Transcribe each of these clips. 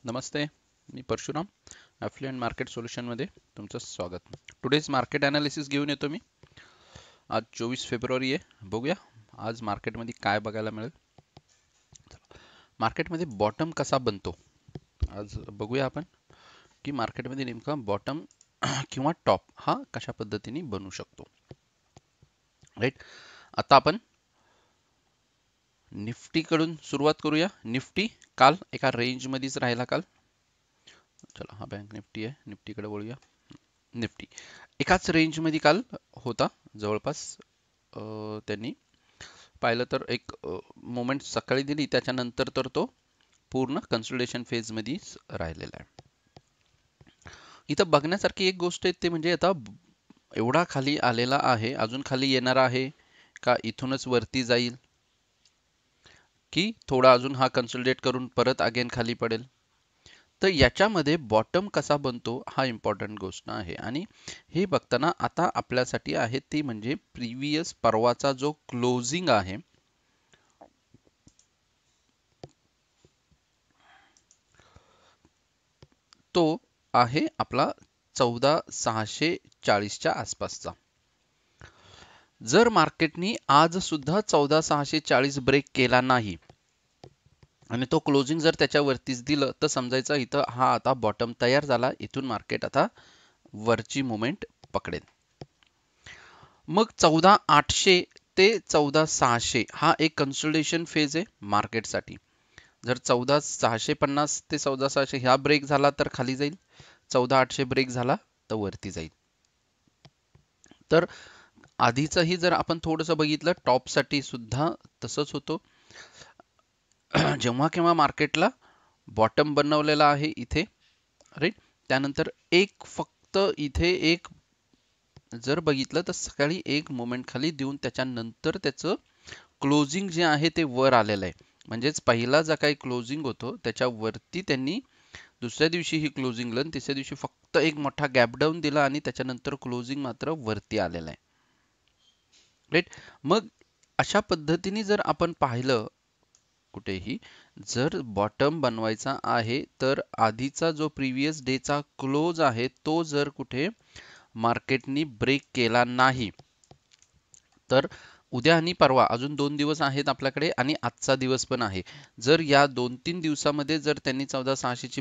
नमस्ते, मी Parshuram. ॲफ्लुएंट market सोल्युशनमध्ये तुमचं स्वागत. Today's market analysis घेऊन येतो मी. आज 24 फेब्रुवारी आहे. बघूया आज मार्केटमध्ये काय बघायला मिळेल. मार्केटमध्ये बॉटम कसा बनतो आज बघूया आपण, की मार्केटमध्ये नेमका बॉटम किंवा टॉप हा कशा पद्धतीने बनू शकतो. राईट. आता आपण निफ्टीकडून सुरुवात करूया. निफ्टी काल एका रेंजमध्येच राहिला काल. चला, हा बँक निफ्टी आहे, निफ्टीकडे वळूया. निफ्टी एकाच रेंजमध्ये काल होता जवळपास. त्यांनी पाहिलं तर एक मोमेंट सकाळी दिली, त्याच्यानंतर तर तो पूर्ण कन्सोलिडेशन फेजमध्येच राहिलेला आहे. इथं बघण्यासारखी एक गोष्ट आहे, ते म्हणजे आता एवढा खाली आलेला आहे, अजून खाली येणार आहे का इथूनच वरती जाईल, की थोडा अजून हा कन्सोलिडेट करून परत अगेन खाली पडेल. तर याच्यामध्ये बॉटम कसा बनतो हा इम्पॉर्टंट गोष्ट आहे. आणि हे बघताना आता आपल्यासाठी आहे ती म्हणजे प्रिव्हियस परवाचा जो क्लोजिंग आहे, तो आहे आपला 14,640च्या आसपासचा. जर मार्केटनी आज सुद्धा 14,640 ब्रेक केला नाही आणि तो क्लोजिंग जर त्याच्यावरतीच दिलं, तर समजायचं इथं हा आता बॉटम तयार झाला, इथून मार्केट आता वरची मुवमेंट पकडेल. मग 14,800 ते 14,600 हा एक कन्सोलिडेशन फेज आहे मार्केटसाठी. जर 14,650 ते 14,600 ह्या ब्रेक झाला तर खाली जाईल, 14,800 ब्रेक झाला तर वरती जाईल. तर आधीचंही जर आपण थोडंसं बघितलं, टॉपसाठी सुद्धा तसंच होतं. जेव्हा केव्हा मार्केटला बॉटम बनवलेला आहे इथे, राईट. त्यानंतर एक फक्त इथे एक जर बघितलं तर सकाळी एक मोमेंट खाली देऊन त्याच्यानंतर त्याचं क्लोजिंग जे आहे ते वर आलेलं आहे. म्हणजेच पहिला जो काही क्लोजिंग होतो त्याच्यावरती त्यांनी दुसऱ्या दिवशी ही क्लोजिंग लन, तिसऱ्या दिवशी फक्त एक मोठा गॅप डाऊन दिला आणि त्याच्यानंतर क्लोजिंग मात्र वरती आलेलं आहे. राईट. मग अशा पद्धतीने जर आपण पाहिलं, कुठेही जर बॉटम बनवायचा आहे तर आधीचा जो प्रिव्हियस डेचा क्लोज आहे तो जर कुठे मार्केटनी ब्रेक केला नाही, तर उद्या आणि परवा अजून 2 दिवस आहेत आपल्याकडे आणि आजचा दिवस पण आहे. जर या 2-3 दिवसामध्ये जर त्यांनी 14,600 ची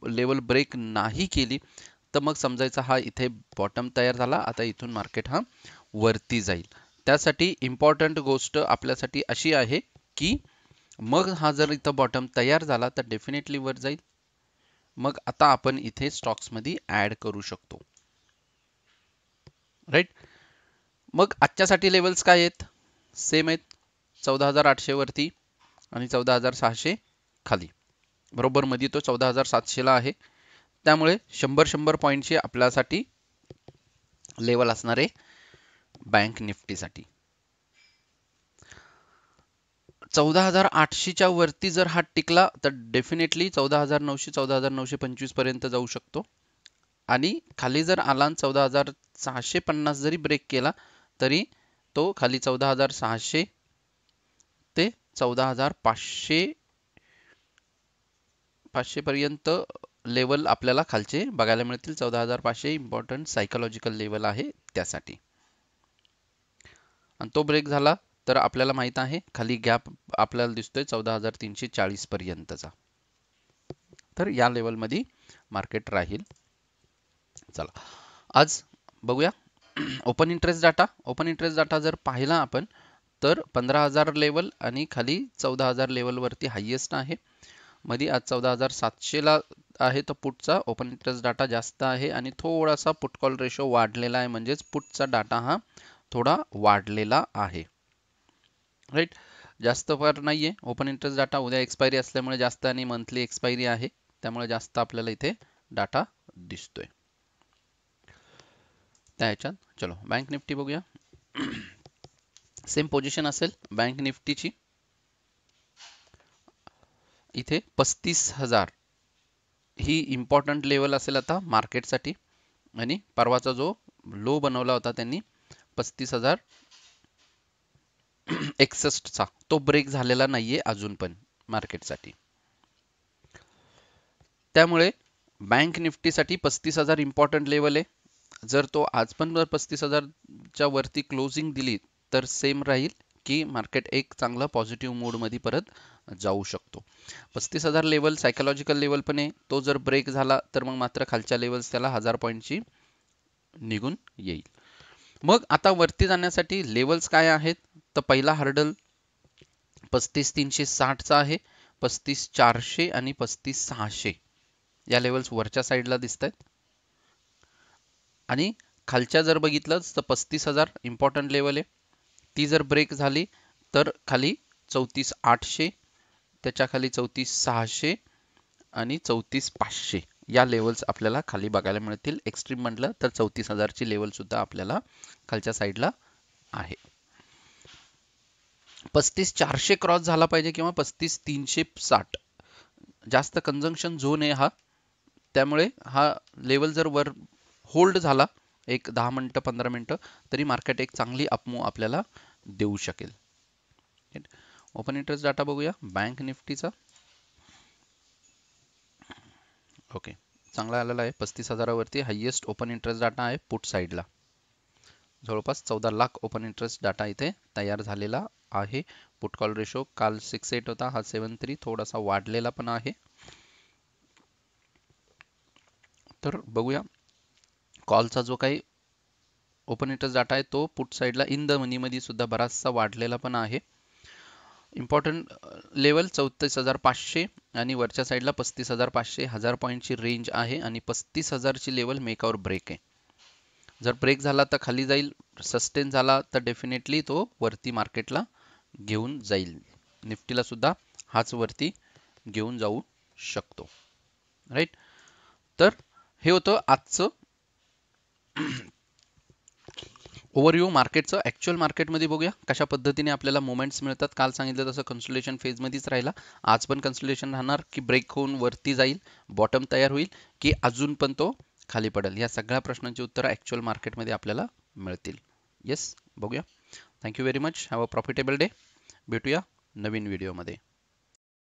लेवल ब्रेक नाही केली, तर मग समजायचा हा इथे बॉटम तयार झाला, आता इथून मार्केट हा वरती जाईल. त्यासाठी इम्पॉर्टंट गोष्ट आपल्यासाठी अशी आहे, की मग हा जर इथं बॉटम तयार झाला तर डेफिनेटली वर जाईल. मग आता आपण इथे स्टॉक्स मध्ये ऍड करू शकतो. राईट. मग आजच्यासाठी लेवल्स काय आहेत? सेम आहेत, 14,800 वरती आणि 14,600 खाली. बरोबर मध्ये तो 14,700 ला आहे. त्यामुळे 100 पॉईंटची आपल्यासाठी लेवल असणार आहे बँक निफ्टीसाठी. 14,800च्या वरती जर हा टिकला तर डेफिनेटली 14,900 14,925 पर्यंत जाऊ शकतो. आणि खाली जर आला 14,650 जरी ब्रेक केला तरी तो खाली 14,600 ते 14,500 पर्यंत लेवल आपल्याला खालचे बघायला मिळतील. 14,500 इम्पॉर्टंट सायकोलॉजिकल लेवल आहे त्यासाठी. आणि तो ब्रेक झाला तर आपल्याला माहित आहे खाली गॅप आपल्याला दिसतोय 14,340 पर्यंतचा. तर या लेवलमध्ये मार्केट राहील. चला आज बघूया open interest data. Open interest data जर पाहिला आपण तर 15,000 लेवल आणि खाली 14,000 लेवल वरती हायेस्ट आहे. मध्ये आज 14,700 ला आहे, तर पुटचा ओपन इंटरेस्ट डाटा जास्त आहे आणि थोडासा पुट कॉल रेशो वाढलेला आहे, म्हणजेच पुटचा डाटा हा थोडा वाढलेला आहे. राईट. जास्त फार नाहीये. ओपन इंटरेस्ट डाटा उद्या एक्सपायरी असल्यामुळे जास्त आणि मंथली एक्सपायरी आहे, त्यामुळे जास्त आपल्याला इथे डाटा दिसतोय त्या ह्याच्यात. चलो बँक निफ्टी बघूया. सेम पोझिशन असेल बँक निफ्टीची. इथे 35,000 ही इम्पॉर्टंट लेवल असेल आता मार्केटसाठी. आणि परवाचा जो लो बनवला होता त्यांनी 35,061 चा, तो ब्रेक झालेला नाहीये अजून पण मार्केटसाठी. त्यामुळे बँक निफ्टीसाठी 35,000 इम्पॉर्टंट लेवल आहे. जर तो आज पण 35,000च्या वरती क्लोजिंग दिली तर सेम राहील की मार्केट एक चांगला पॉझिटिव्ह मोडमध्ये परत जाऊ शकतो. 35,000 लेवल सायकोलॉजिकल लेवल पण आहे. तो जर ब्रेक झाला तर मग मात्र खालच्या लेवल्स त्याला 1000 पॉईंटची निघून येईल. मग आता वरती जाण्यासाठी लेवल्स काय आहेत, तर पहिला हर्डल 35,360चा आहे, 35,400 आणि 35,600 या लेवल्स वरच्या साईडला दिसत आहेत. आणि खालच्या जर बघितलं तर 35,000 इम्पॉर्टंट लेवल आहे. ती जर ब्रेक झाली तर खाली 34,800, त्याच्या खाली 34,600 आणि 34,500 या लेवल्स आपल्याला खाली बघायला मिळतील. एक्स्ट्रीम म्हटलं तर 34,000ची लेवल सुद्धा आपल्याला खालच्या साईडला आहे. 35,400 क्रॉस झाला पाहिजे किंवा 35,360 जास्त कंजंक्शन झोन आहे हा. त्यामुळे हा लेवल जर वर होल्ड झाला एक 10 मिनिटं 15 मिनिटं तरी मार्केट एक चांगली अपमूव आपल्याला देऊ शकेल. ओपन इंटरेस्ट डाटा बघूया बँक निफ्टीचा. ओके, चांगला आलेला आहे. 35,000वरती हायेस्ट ओपन इंटरेस्ट डाटा आहे पुट साईडला. जवळपास 14 लाख ओपन इंटरेस्ट डाटा इथे तयार झालेला आहे. पुट कॉल रेशो काल 6.8 होता, हा 7.3 थोडासा वाढलेला पण आहे. तर बघूया कॉलचा जो काही ओपन इंटरेस्ट डाटा आहे तो पुट साईडला इन द मनी मध्ये सुद्धा बराचसा वाढलेला पण आहे. इम्पॉर्टंट लेवल 34,500 आणि वरच्या साईडला 35,500 1000 पॉईंटची रेंज आहे आणि 35,000ची लेवल मेकआवर ब्रेक आहे. जर ब्रेक झाला तर खाली जाईल, सस्टेन झाला तर डेफिनेटली तो वरती मार्केटला घेऊन जाईल. निफ्टीला सुद्धा हाच वरती घेऊन जाऊ शकतो. राईट, तर हे होतं आजचं ओव्हरव्ह्यू मार्केटचं. ॲक्च्युअल मार्केटमध्ये बघूया कशा पद्धतीने आपल्याला मोमेंट्स मिळतात. काल सांगितलं तसं कन्सोलिडेशन फेजमध्येच राहिला, आज पण कन्सोलिडेशन राहणार की ब्रेक होऊन वरती जाईल, बॉटम तयार होईल की अजून पण तो खाली पडेल. या सगळ्या प्रश्नांची उत्तरं ॲक्च्युअल मार्केटमध्ये आपल्याला मिळतील. येस, बघूया. Thank you very much. Have a profitable day. भेटूया नवीन व्हिडिओमध्ये.